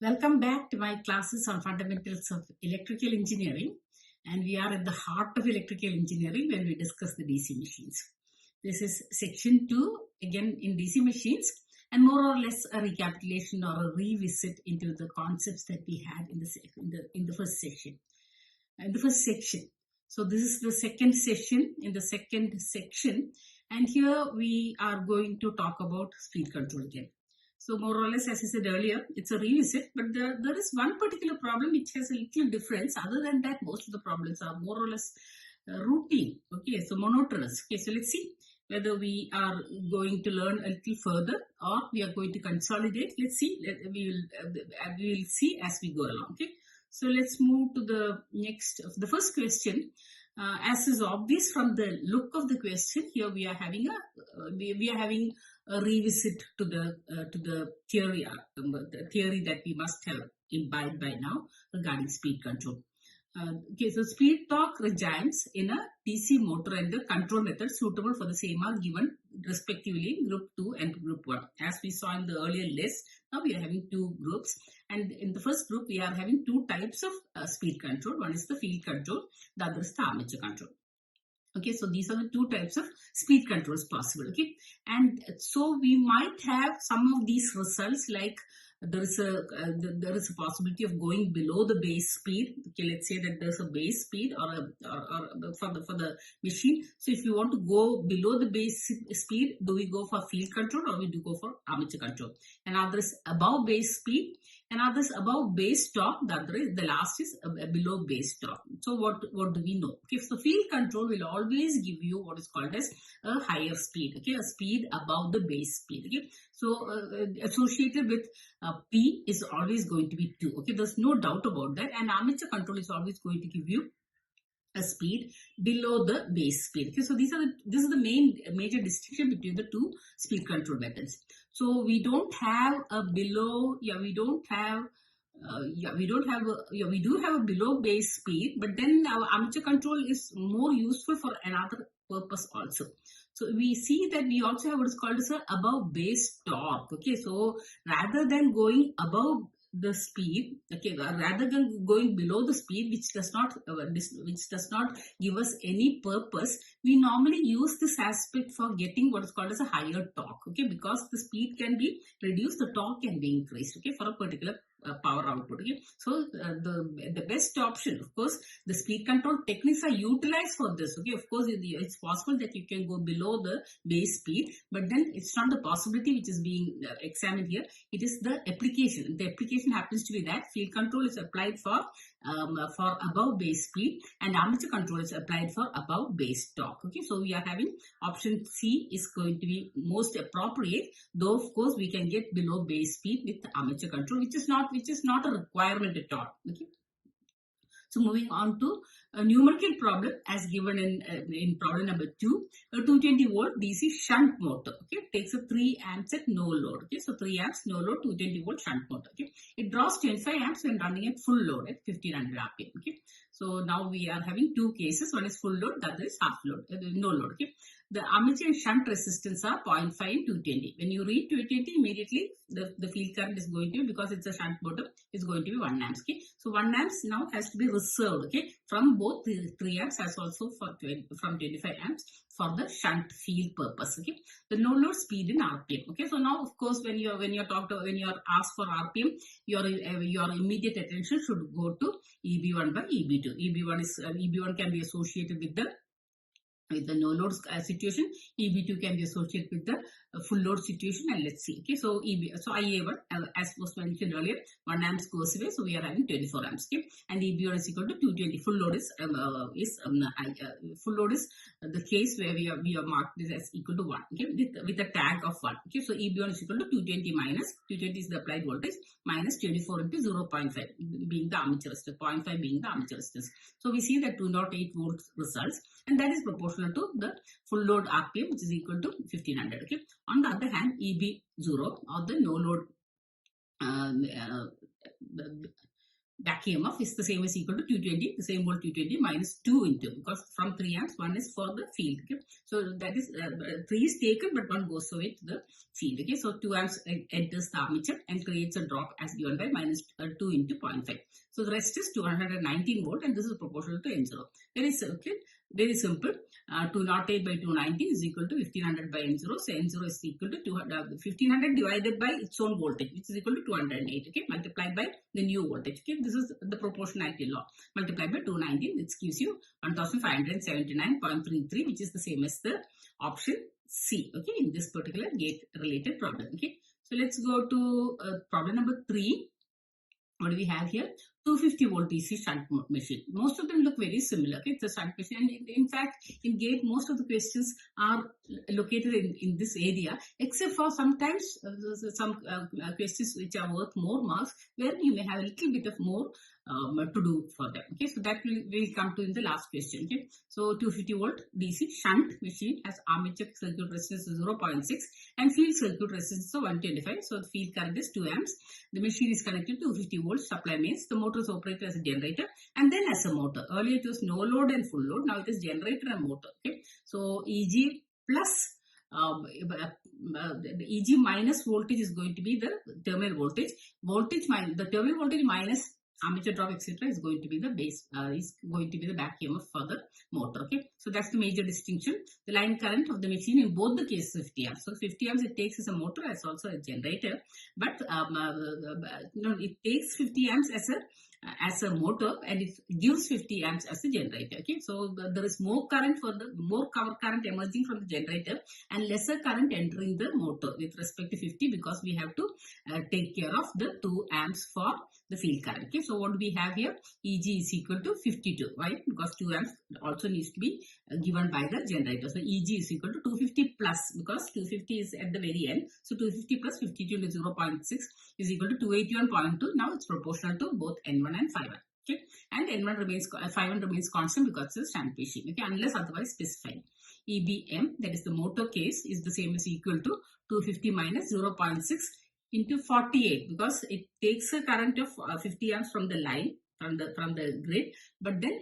Welcome back to my classes on fundamentals of electrical engineering, and we are at the heart of electrical engineering when we discuss the DC machines. This is section 2 again in DC machines, and more or less a recapitulation or a revisit into the concepts that we had in the first section. So this is the second session in the second section, and here we are going to talk about speed control again. So more or less, as I said earlier, it's a revisit, but there is one particular problem which has a little difference. Other than that, most of the problems are more or less routine. Okay, so monotonous. Okay, so let's see whether we are going to learn a little further or we are going to consolidate. Let's see. We will see as we go along. Okay, so let's move to the first question. As is obvious from the look of the question, here we are having a revisit to the theory that we must have imbibed by now regarding speed control. Okay, so speed torque regimes in a DC motor and the control method suitable for the same are given respectively in group 2 and group 1. As we saw in the earlier list, now we are having two groups, and in the first group we are having two types of speed control. One is the field control, the other is the armature control. Okay, so these are the two types of speed controls possible. Okay, and so we might have some of these results, like there is a possibility of going below the base speed. Okay, let's say that there's a base speed or for the machine. So if you want to go below the base speed, do we go for field control or we do go for armature control? And others above base speed, and others above base torque. The last is below base torque. So what do we know? Okay, so field control will always give you what is called as a higher speed. Okay, a speed above the base speed. Okay, so associated with P is always going to be 2. Okay, there's no doubt about that. And armature control is always going to give you a speed below the base speed. Okay, so this is the major distinction between the two speed control methods. So we don't have a below, we do have a below base speed, but then our armature control is more useful for another purpose also. So we see that we also have what is called as a above base torque. Okay, so rather than going above the speed, okay, rather than going below the speed, which does not give us any purpose, we normally use this aspect for getting what is called as a higher torque. Okay, because the speed can be reduced, the torque can be increased. Okay, for a particular power output. Okay, so the best option, of course, the speed control techniques are utilized for this. Okay, of course, it's possible that you can go below the base speed, but then it's not the possibility which is being examined here. It is the application. The application happens to be that field control is applied for above base speed, and armature control is applied for above base torque. Okay, so we are having option C is going to be most appropriate, though of course we can get below base speed with armature control, which is not a requirement at all. Okay. So moving on to a numerical problem as given in problem number 2, a 220 volt DC shunt motor. Okay, takes a 3 amps at no load. Okay, so 3 amps no load, 220 volt shunt motor. Okay, it draws 25 amps when running at full load at 1500 RPM. Okay, so now we are having two cases. One is full load, the other is half load, no load. Okay, the armature and shunt resistance are 0.5 and 220. When you read 220, immediately the field current is going to be, because it's a shunt motor, is going to be 1 amps. Okay, so 1 amps now has to be reserved. Okay, from both the 3 amps as also from 25 amps for the shunt field purpose. Okay, the no load speed in RPM. Okay, so now of course when you're asked for RPM, your immediate attention should go to EB1 by EB2. EB1 can be associated with the no load situation. EB2 can be associated with the full load situation, and let's see. Okay, so IA1, as was mentioned earlier, 1 amps goes away, so we are having 24 amps. Okay, and EB1 is equal to 220. Full load is the case where we are marked this as equal to 1. Okay, with a tag of 1. Okay, so EB1 is equal to 220 minus 220 is the applied voltage minus 24 into 0.5 being the armature resistance, 0.5 being the armature resistance. So we see that 208 volts results, and that is proportional to the full load RPM, which is equal to 1500. Okay. On the other hand, EB0 or the no load back EMF is the same as equal to 220, the same volt 220 minus 2 into, because from 3 amps, 1 is for the field. Okay? So that is 3 is taken, but 1 goes away to the field. Okay? So 2 amps enters the armature and creates a drop as given by minus 2 into 0.5. So the rest is 219 volt, and this is proportional to N0. Very simple. 208 by 290 is equal to 1500 by N0. So N0 is equal to 1500 divided by its own voltage, which is equal to 208. Okay, multiplied by the new voltage. Okay, this is the proportionality law. Multiplied by 219, which gives you 1579.33, which is the same as the option C. Okay, in this particular gate related problem. Okay, so let's go to problem number 3. What do we have here? 250 volt DC shunt machine. Most of them look very similar. Okay? It's a shunt machine. And in fact, in GATE, most of the questions are located in this area, except for sometimes some questions which are worth more marks, where you may have a little bit of more to do for them. Okay, so that will come to in the last question. Okay, so 250 volt DC shunt machine has armature circuit resistance of 0.6 and field circuit resistance of 125. So the field current is 2 amps. The machine is connected to 250 volt supply, means the motor is operated as a generator and then as a motor. Earlier it was no load and full load. Now it is generator and motor. Okay, so EG plus the EG minus voltage is going to be the terminal voltage. The terminal voltage minus armature drop, etc., is going to be the base, is going to be the back EMF for the motor. Okay, so that's the major distinction. The line current of the machine in both the cases 50 amps. So 50 amps it takes as a motor as also a generator, but it takes 50 amps as a motor and it gives 50 amps as a generator. Okay, so there is more current current emerging from the generator and lesser current entering the motor with respect to 50, because we have to take care of the 2 amps for the field current. Okay, so what do we have here? EG is equal to 52. Why? Because 2 amps also needs to be given by the generator. So EG is equal to 250 plus, because 250 is at the very end. So 250 plus 52 into 0.6 is equal to 281.2. Now it's proportional to both N1 and Phi1. Okay, and N1 remains, Phi1 remains constant because it's a shunt machine. Okay, unless otherwise specified. EBM, that is the motor case, is the same as equal to 250 minus 0.6 into 48, because it takes a current of 50 amps from the line, from the grid, but then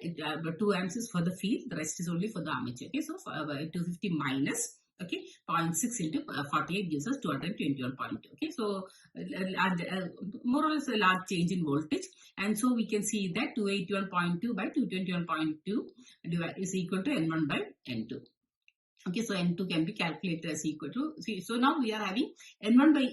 2 amps is for the field, the rest is only for the armature. Okay, so 250 minus 0.6 into 48 gives us 221.2. Okay, so more or less a large change in voltage, and so we can see that 281.2 by 221.2 is equal to N1 by N2. Okay, so N2 can be calculated as equal to, so now we are having N1 by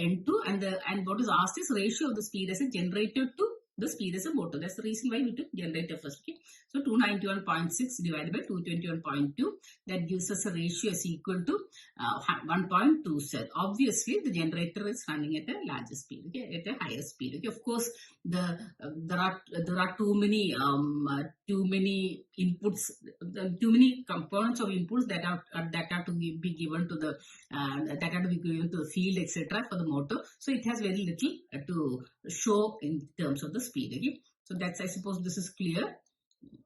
N2, and what is asked is ratio of the speed as a generator to the speed as a motor. That's the reason why we took generator first. Okay, so 291.6 divided by 221.2, that gives us a ratio as equal to 1.27. Obviously, the generator is running at a larger speed. Okay, at a higher speed. Okay, of course, there are too many inputs, too many components of inputs that are to be given to the field, etc., for the motor. So it has very little to show in terms of the speed. Okay, so that's, I suppose this is clear.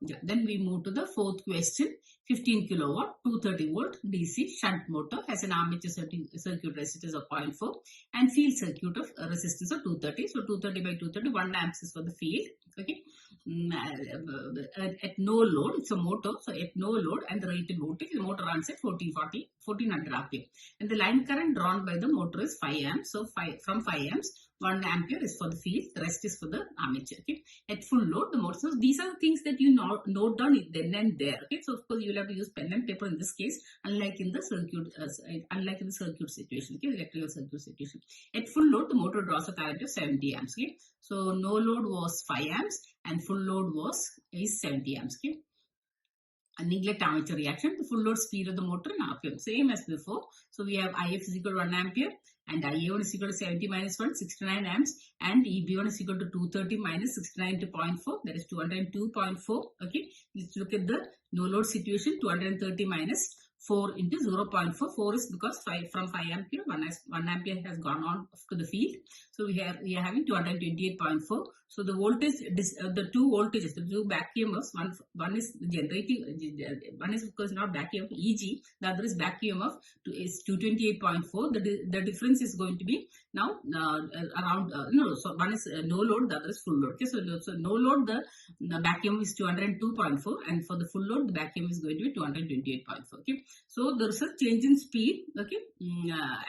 Yeah, then we move to the fourth question. 15 kilowatt 230 volt DC shunt motor has an armature circuit resistance of 0.4 and field circuit of resistance of 230. So 230 by 230, 1 amps is for the field. Okay, at no load, it's a motor, so at no load, and the rated voltage, the motor runs at 1400 RPM, and the line current drawn by the motor is 5 amps. So from 5 amps, 1 ampere is for the field, the rest is for the armature. Okay, at full load, the motor. So these are the things that you note down then and there. Okay, so of course you will have to use pen and paper in this case, unlike in the circuit situation. Okay, electrical circuit situation. At full load, the motor draws a current of 70 amps. Okay, so no load was 5 amps and full load is 70 amps. Okay. A neglect armature reaction, the full load speed of the motor in RPM, same as before. So we have IF is equal to 1 ampere and IA1 is equal to 70 minus 1, 69 amps, and EB1 is equal to 230 minus 69 to 0.4, that is 202.4. Okay, let's look at the no load situation. 230 minus 4 into 0.4. 4 is because from 5 ampere, 1 ampere has gone on to the field. So we are having 228.4. So the voltage, the two voltages, the two back EMFs, one is generating, one is of course not back EMF, EG, the other is back EMF, is 228.4. The difference is going to be now around, no, so one is no load, the other is full load. Okay, so no load, the back EMF is 202.4, and for the full load, the back EMF is going to be 228.4. Okay, so there is a change in speed. Okay,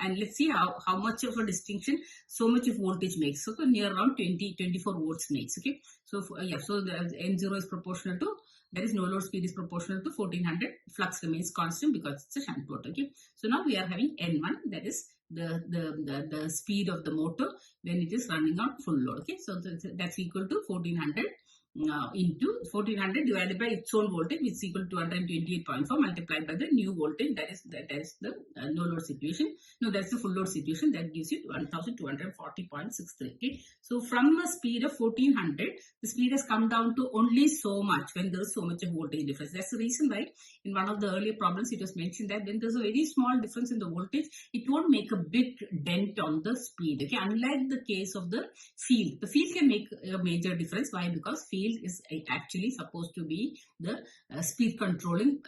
and let's see how much of a distinction so much of voltage makes. So near around 24 volts makes. Okay, so so the N0 is proportional to, there is no load, speed is proportional to 1400. Flux remains constant because it's a shunt motor. Okay, so now we are having N1, that is the speed of the motor when it is running on full load. Okay, so that's equal to 1400 into 1400 divided by its own voltage, which is equal to 228.4 multiplied by the new voltage, that is the no load situation. No, that's the full load situation, that gives you 1240.63. Okay, so from a speed of 1400, the speed has come down to only so much when there is so much of voltage difference. That's the reason why in one of the earlier problems it was mentioned that when there's a very small difference in the voltage, it won't make a big dent on the speed. Okay, unlike the case of the field can make a major difference. Why? Because field is actually supposed to be the speed controlling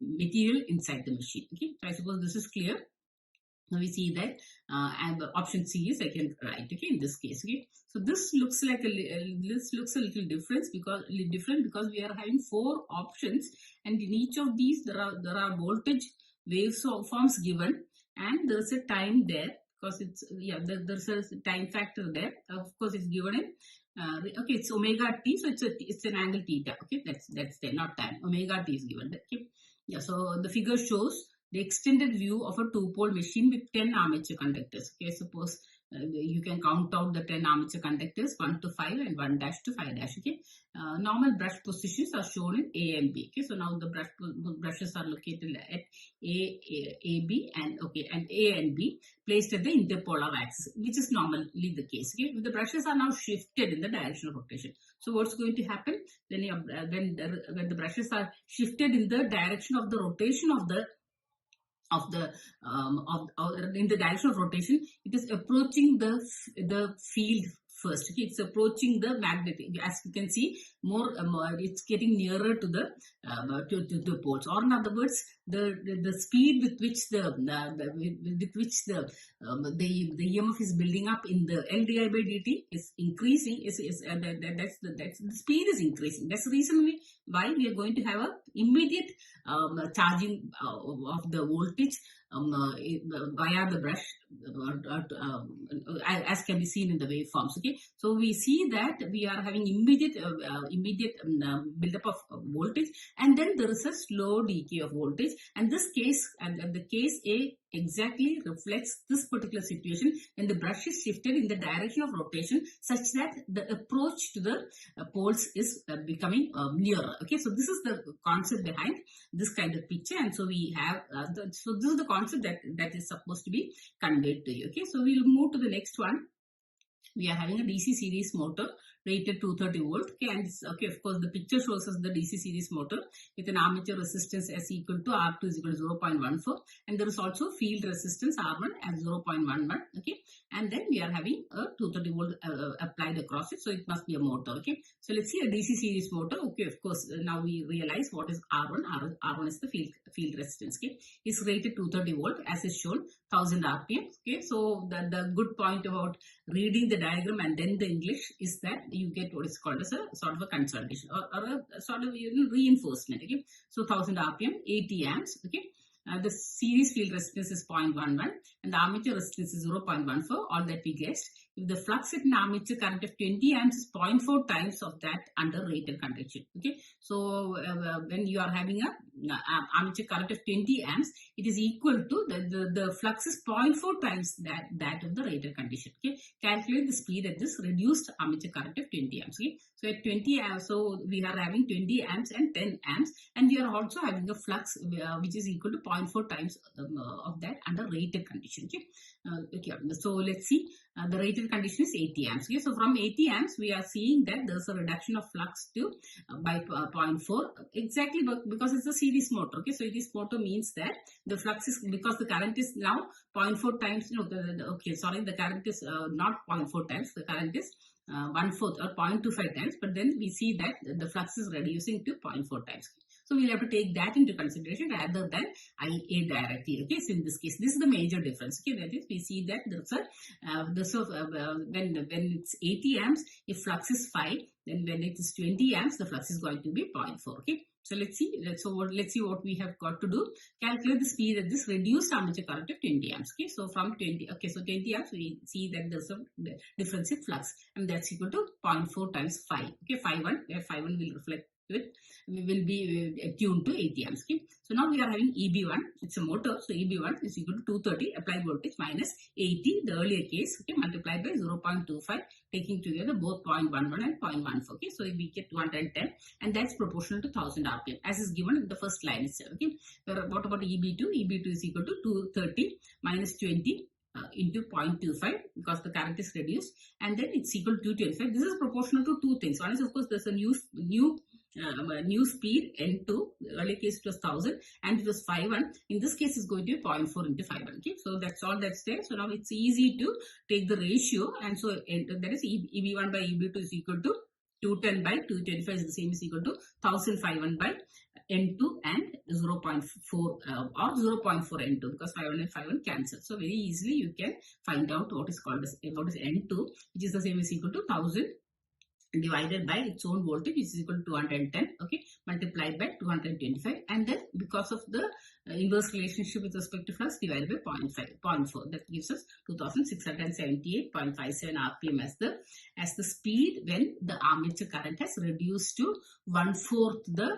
material inside the machine. Okay, so I suppose this is clear. Now we see that and the option C is I can write. Okay, in this case. Okay, so this looks like a little different because we are having 4 options, and in each of these there are voltage waveforms given, and there's a time there because it's there's a time factor there. Of course, it's given in okay, it's omega t, so it's an angle theta. Okay, that's there, not time. Omega t is given. Okay, yeah. So the figure shows the extended view of a 2-pole machine with 10 armature conductors. Okay, suppose you can count out the 10 armature conductors, 1 to 5 and 1 dash to 5 dash. Okay, normal brush positions are shown in A and B. Okay, so now the brushes are located at A, B, and A and B placed at the interpolar axis, which is normally the case. Okay, the brushes are now shifted in the direction of rotation. So what's going to happen when the brushes are shifted in the direction of the rotation in the direction of rotation, it is approaching the field first. Okay, it's approaching the magnetic. As you can see, more it's getting nearer to the poles. Or in other words, the speed with which the EMF is building up in the L di by dt is increasing. That's the speed is increasing. That's the reason why we are going to have a immediate charging of the voltage via the brush, as can be seen in the waveforms. Okay, so we see that we are having immediate buildup of voltage, and then there is a slow decay of voltage. And this case, and the case A exactly reflects this particular situation when the brush is shifted in the direction of rotation such that the approach to the poles is becoming nearer. Okay, so this is the concept behind this kind of picture, and so we have so this is the concept that is supposed to be conveyed to you. Okay, so we'll move to the next one. We are having a DC series motor rated 230 volt. Okay, and of course the picture shows us the DC series motor with an armature resistance S equal to R2 is equal to 0.14, and there is also field resistance R1 at 0.11. Okay, and then we are having a 230 volt applied across it, so it must be a motor. Okay, so let's see a DC series motor. Okay, of course now we realize what is R1. R1 is the field resistance. Okay, it's rated 230 volt as is shown, 1000 RPM. Okay, so the good point about reading the diagram and then the English is that you get what is called as a sort of a consolidation or a sort of reinforcement. Okay, so 1000 RPM, 80 amps. Okay, the series field resistance is 0.11 and the armature resistance is 0.14. All that we guessed. If the flux at an armature current of 20 amps is 0.4 times of that under rated conduction. Okay, so when you are having a armature current of 20 amps, it is equal to the flux is 0.4 times that of the rated condition. Okay, calculate the speed at this reduced armature current of 20 amps. Okay, so at 20 amps, so we are having 20 amps and 10 amps, and we are also having a flux which is equal to 0.4 times of that under rated condition. Okay, okay. So let's see the rated condition is 80 amps. Okay, so from 80 amps, we are seeing that there's a reduction of flux to by 0.4 exactly because it's a series motor. Okay, so this motor means that the flux is, because the current is now 0.4 times. The current is not 0.4 times. The current is 1/4 or 0.25 times, but then we see that the flux is reducing to 0.4 times. So we'll have to take that into consideration rather than IA directly. Okay, so in this case, this is the major difference. Okay, that is, we see that there's a when it's 80 amps, if flux is 5, then when it is 20 amps, the flux is going to be 0.4. Okay, so let's see. Let's see what we have got to do. Calculate the speed at this reduced armature current of 20 amps. Okay, so from 20. Okay, so 20 amps, we see that there's a difference in flux, and that's equal to 0.4 times 5. Okay, 5/1, where 5/1 will reflect with, we will be tuned to 80 amps. Okay, so now we are having EB1. It's a motor, so EB1 is equal to 230 applied voltage minus 80, the earlier case. Okay, multiplied by 0.25, taking together both 0.11 and 0.14. Okay, so we get 210, and that's proportional to 1000 RPM as is given in the first line itself. Okay, what about EB2? EB2 is equal to 230 minus 20 into 0.25, because the current is reduced, and then it's equal to 225. This is proportional to two things. One is, of course, there's a new speed N2. The earlier case it was 1000 and it was 5/1. In this case, it's going to be 0.4 into 5/1. Okay, so that's all that's there. So now it's easy to take the ratio, and so that is EB1 by EB2 is equal to 210 by 225 is the same, is equal to 1005 by N2 and 0.4 or 0.4 N2, because 5/1 and 5/1 cancel. So very easily you can find out what is called as N2, which is the same, is equal to 1000 divided by its own voltage, which is equal to 210. Okay, multiplied by 225, and then because of the inverse relationship with respect to flux, divided by 0.4. That gives us 2678.57 RPM as the speed when the armature current has reduced to 1/4 the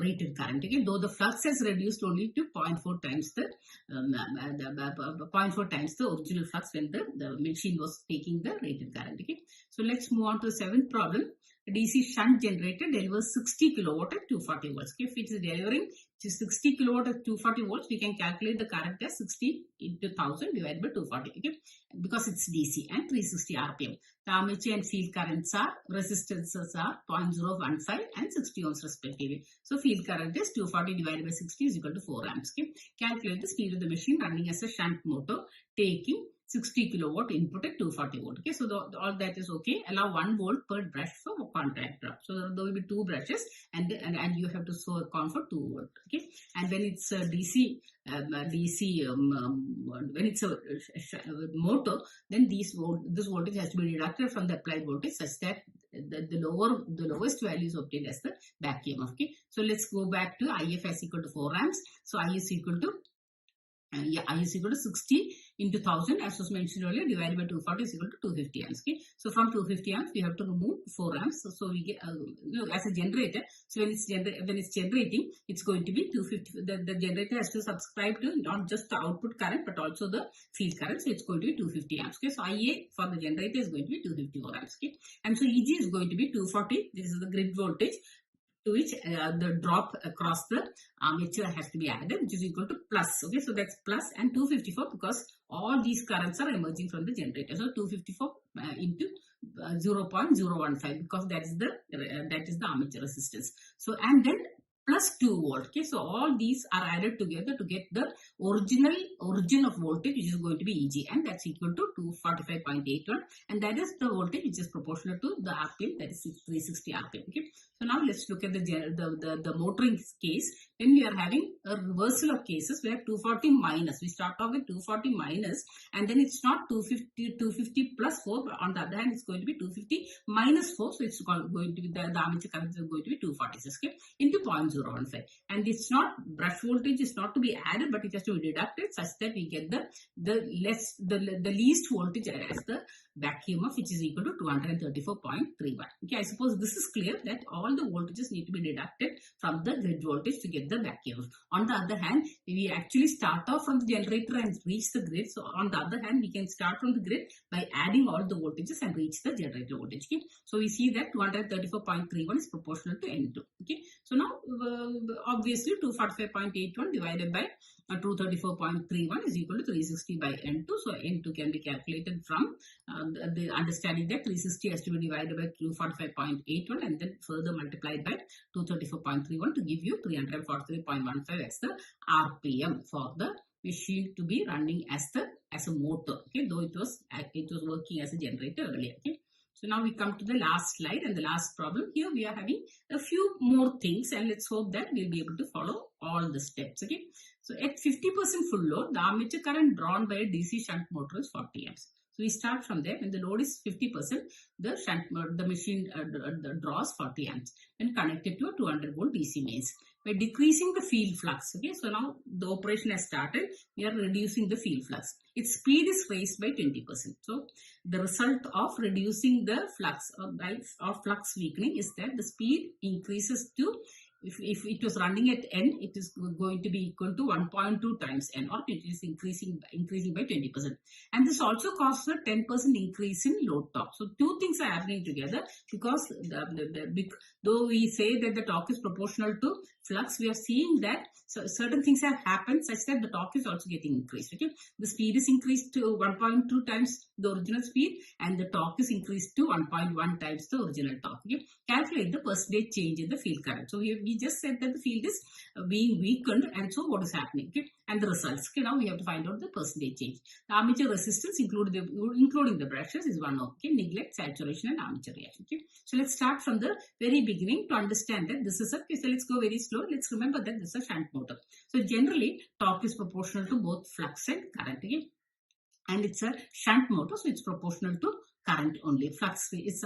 rated current. Okay, though the flux has reduced only to 0.4 times the 0.4 times the original flux when the machine was taking the rated current. Okay, so let's move on to the seventh problem. A DC shunt generator delivers 60 kilowatt at 240 volts. Okay, if it is delivering 60 kilowatt at 240 volts, we can calculate the current as 60 into 1000 divided by 240. Okay, because it's DC and 360 RPM. The armature and field currents are, resistances are 0.015 and 60 ohms respectively. So field current is 240 divided by 60 is equal to 4 amps. Okay, calculate the speed of the machine running as a shunt motor taking 60 kilowatt input at 240 volt. Okay, so all that is okay. Allow 1 volt per brush for contact drop. So there will be 2 brushes, and you have to so count for 2 volt. Okay, and when it's a DC when it's a motor, then this voltage has to be deducted from the applied voltage such that the lowest value is obtained as the back EMF. Okay, so let's go back to IF as equal to 4 amps. So I is equal to I is equal to 60 into 1000, as was mentioned earlier, divided by 240 is equal to 250 amps. Okay, so from 250 amps we have to remove 4 amps. So we get as a generator. So when it's generating, it's going to be 250. The generator has to subscribe to not just the output current but also the field current. So it's going to be 250 amps. Okay, so IA for the generator is going to be 254 amps. Okay, and so EG is going to be 240. This is the grid voltage, to which the drop across the armature has to be added, which is equal to plus. Okay, so that's plus, and 254 because all these currents are emerging from the generator. So 254 into 0.015, because that is the armature resistance. So and then plus 2 volt. Okay, so all these are added together to get the origin of voltage, which is going to be EG, and that's equal to 245.81, and that is the voltage which is proportional to the RPM, that is 360 RPM. Okay, so now let's look at the motoring case. When we are having a reversal of cases where 240 minus, we start off with 240 minus, and then it's not 250 plus 4, but on the other hand it's going to be 250 minus 4, so it's going to be the armature current is going to be 246, okay, into 0.015, and it's not, brush voltage is not to be added, but it has to be deducted such that we get the least voltage as the back EMF, which is equal to 234.31. Okay, I suppose this is clear that all the voltages need to be deducted from the grid voltage to get the back EMF. On the other hand, we actually start off from the generator and reach the grid. So on the other hand, we can start from the grid by adding all the voltages and reach the generator voltage. Okay? So we see that 234.31 is proportional to N2. Okay? So now obviously 245.81 divided by 234.31 is equal to 360 by N2. So N2 can be calculated from the understanding that 360 has to be divided by 245.81 and then further multiplied by 234.31 to give you 343.15 as the RPM for the machine to be running as a motor. Okay, though it was working as a generator earlier. Okay. So now we come to the last slide and the last problem. Here we are having a few more things, and let's hope that we'll be able to follow all the steps. Okay. So at 50% full load, the armature current drawn by a DC shunt motor is 40 amps. So we start from there. When the load is 50%, the machine draws 40 amps when connected to a 200 volt DC mains. By decreasing the field flux, okay, so now the operation has started, we are reducing the field flux. Its speed is raised by 20%. So the result of reducing the flux or flux weakening is that the speed increases to, if it was running at N, it is going to be equal to 1.2 times N, or it is increasing by 20%. And this also causes a 10% increase in load torque. So two things are happening together, because though we say that the torque is proportional to flux, we are seeing that certain things have happened such that the torque is also getting increased. Okay, the speed is increased to 1.2 times the original speed, and the torque is increased to 1.1 times the original torque. Okay, calculate the percentage change in the field current. So we just said that the field is being weakened, and so what is happening? Okay, and the results. Okay, now we have to find out the percentage change. The armature resistance, including the brushes, is 1 ohm. Okay, neglect, saturation, and armature reaction. Okay, so let's start from the very beginning to understand that this is a. Okay, so let's go very slow. Let's remember that this is a shunt motor. So generally, torque is proportional to both flux and current. Okay, and it's a shunt motor, so it's proportional to current only. Flux is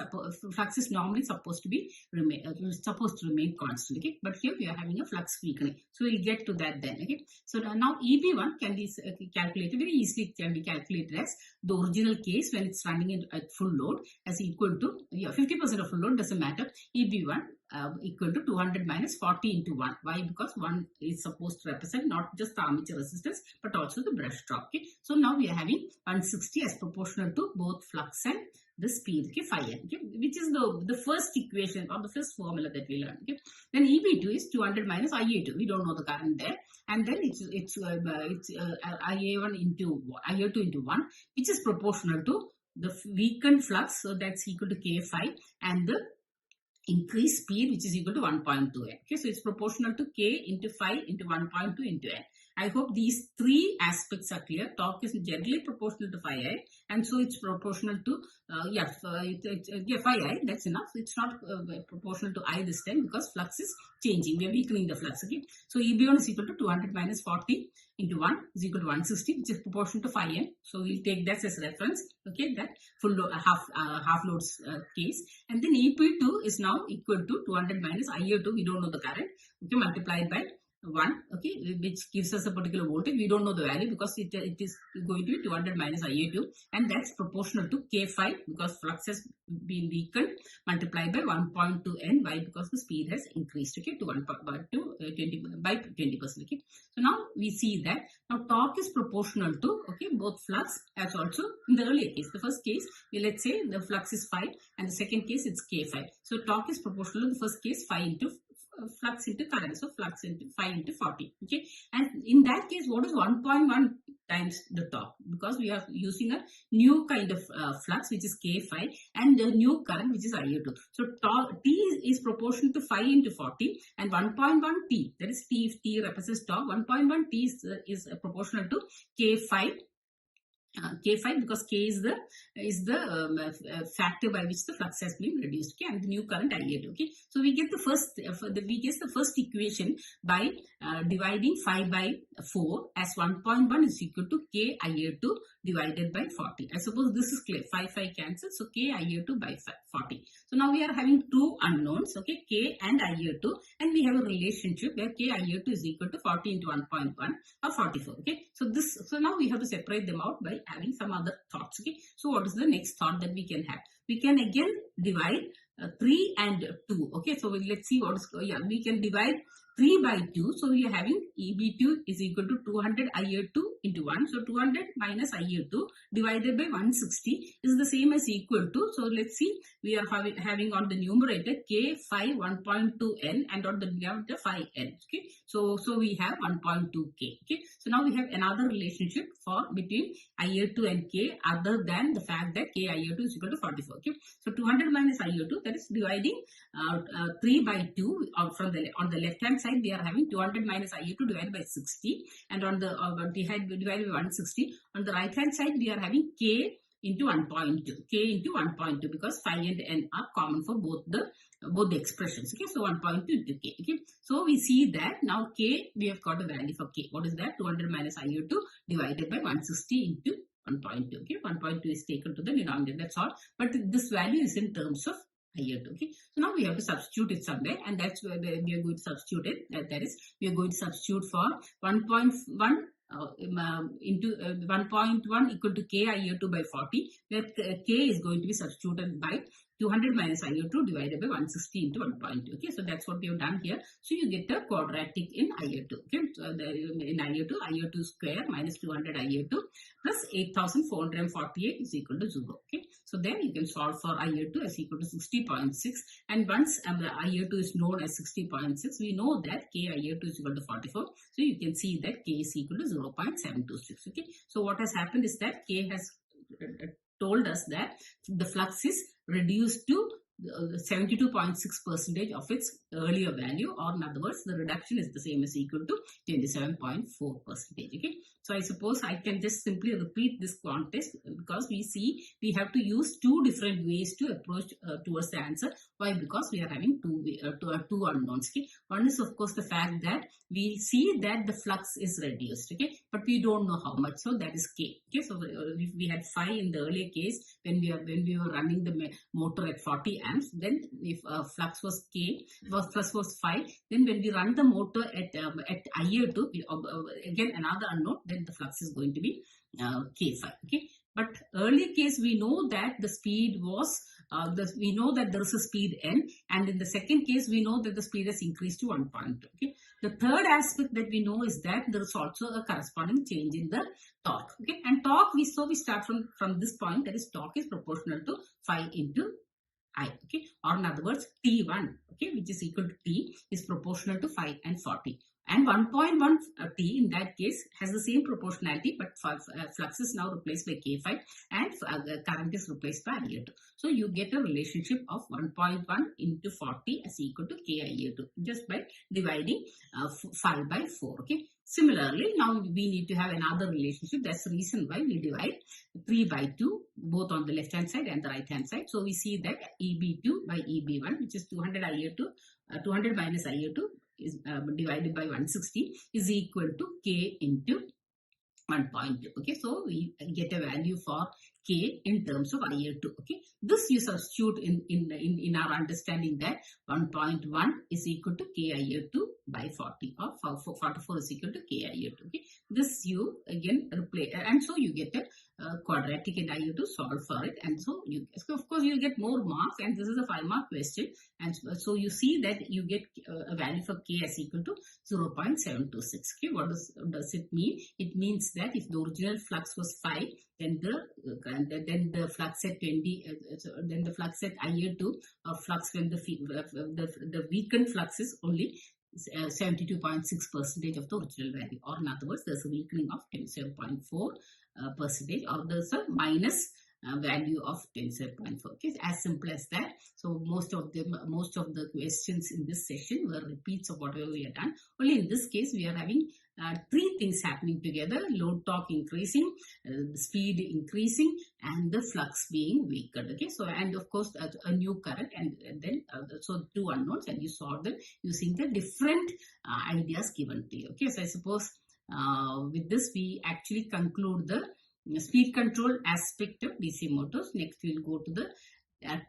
normally supposed to remain constant. Okay, but here we are having a flux weakening, so we'll get to that then. Okay, so now EB1 can be calculated very easily. It can be calculated as the original case when it's running at full load as equal to 50% of full load, doesn't matter. EB1 equal to 200 minus 40 into 1. Why? Because 1 is supposed to represent not just the armature resistance but also the brush drop. Okay, so now we are having 160 as proportional to both flux and the speed. Okay, phi n. Okay, which is the first equation or the first formula that we learned. Okay, then EB2 is 200 minus IA2. We don't know the current there, and then it's IA1 into IA2 into 1, which is proportional to the weakened flux. So that's equal to K phi, and the increased speed, which is equal to 1.2 n. Okay, so it's proportional to K into phi into 1.2 into n. I hope these three aspects are clear. Torque is generally proportional to phi I, and so it's proportional to phi I. That's enough. It's not proportional to I this time because flux is changing. We are weakening the flux. Okay, so EB1 is equal to 200 minus 40 into 1 is equal to 160, which is proportional to phi n. So we'll take that as reference. Okay, that full load, half loads case, and then EP2 is now equal to 200 minus IA2. We don't know the current. Okay, multiplied by 1, okay, which gives us a particular voltage. We don't know the value because it is going to be 200 minus IA2, and that's proportional to K phi because flux has been weakened, multiplied by 1.2 n. Why? Because the speed has increased. Okay, to 20 by 20%. Okay, so now we see that now torque is proportional to both flux as also in the earlier case. The first case, let's say the flux is phi, and the second case it's K phi. So torque is proportional to the first case phi into flux into current, so flux into phi into 40. Okay, and in that case, what is 1.1 times the torque? Because we are using a new kind of flux, which is K phi, and the new current, which is IA2. So T is proportional to phi into 40, and 1.1 T, that is T represents torque. 1.1 T is proportional to K phi. K phi, because K is the factor by which the flux has been reduced. Okay, and the new current IA2. Okay, so we get the first equation by dividing phi by 4 as 1.1 is equal to K IA2 divided by 40. I suppose this is clear. Phi cancels, so K IA2 by 40. So now we are having two unknowns. Okay, K and IA2, and we have a relationship where K IA2 is equal to 40 into 1.1 or 44. Okay, so now we have to separate them out by having some other thoughts. Okay, so what is the next thought that we can have? We can again divide 3 and 2. Okay, so let's see what is, we can divide 3 by 2. So we are having EB2 is equal to 200 IA2 into 1. So 200 minus IA2 divided by 160 is the same as equal to. So let's see, we are having on the numerator K phi 1.2N and on the denominator phi N. Okay. So we have 1.2K. Okay. So now we have another relationship for between IA2 and K other than the fact that K IA2 is equal to 44. Okay. So 200 minus IA2, that is dividing 3 by 2 on the left hand side we are having 200 minus IA2 divided by 60, and on the divided by 160. On the right hand side we are having K into 1.2, K into 1.2, because phi and N are common for both the expressions. Okay, so 1.2 into K. Okay, so we see that now K, we have got a value for K. What is that? 200 minus IA2 divided by 160 into 1.2. Okay, 1.2 is taken to the denominator. That's all. But this value is in terms of IA2. Okay, so now we have to substitute it somewhere, and that's where we are going to substitute it. That is, we are going to substitute for 1.1 into 1.1 equal to K IA2 by 40, where K is going to be substituted by 200 minus IA2 divided by 160 into 1.2. Okay, so that's what we have done here. So you get a quadratic in IA2. Okay, so in IA2 square minus 200 IA2 plus 8448 is equal to 0. Okay, so then you can solve for IA2 as equal to 60.6, and once IA2 is known as 60.6, we know that K IA2 is equal to 44. So you can see that K is equal to 0.726. Okay, so what has happened is that K has told us that the flux is reduced to 72.6% of its earlier value, or in other words, the reduction is the same as equal to 27.4%. Okay, so I suppose I can just simply repeat this contest, because we see we have to use two different ways to approach towards the answer. Why? Because we are having two unknowns. Okay, one is of course the fact that we see that the flux is reduced. Okay, but we don't know how much, so that is K. Okay, so if we had phi in the earlier case when we were running the motor at 40 amps, then if flux was K, flux was phi, then when we run the motor at IA2, again another unknown, then the flux is going to be K phi. Okay, but earlier case we know that the speed was we know that there is a speed N, and in the second case we know that the speed has increased to 1.2. Okay, the third aspect that we know is that there is also a corresponding change in the torque. Okay, and torque we start from this point, that is torque is proportional to phi into I. Okay, or in other words, T1, okay, which is equal to T, is proportional to phi and 40. And 1.1 T in that case has the same proportionality, but flux is now replaced by K phi, and current is replaced by IA2. So you get a relationship of 1.1 into 40 as equal to K IA2 just by dividing 5 by 4. Okay. Similarly, now we need to have another relationship. That's the reason why we divide 3 by 2 both on the left hand side and the right hand side. So we see that EB2 by EB1, which is 200 IA2, 200 minus IA2 is divided by 160 is equal to K into 1.2. Okay, so we get a value for K in terms of IA2. Okay, this you substitute in our understanding that 1.1 is equal to K IA2 by 40, or 44 is equal to K IA2. Okay, this you again replace, and so you get a quadratic in IA2, solve for it, and so you, of course you get more marks, and this is a 5-mark question, and so you see that you get a value for K as equal to 0.726. Okay, what does it mean? It means that if the original flux was 5, then the flux at 20, then the flux at IA2, or flux when the weakened flux is only 72.6% of the original value, or in other words, there's a weakening of 27.4%, or there's a minus value of 27.4. Okay, as simple as that. So most of the questions in this session were repeats of whatever we have done. Only in this case we are having three things happening together: load torque increasing, speed increasing, and the flux being weakened. Okay, so and of course a new current, and then so two unknowns, and you solve them using the different ideas given to you. Okay, so I suppose with this we actually conclude the speed control aspect of DC motors. Next we'll go to the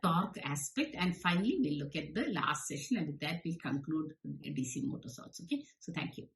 torque aspect, and finally we'll look at the last session, and with that we'll conclude DC motors also. Okay, so thank you.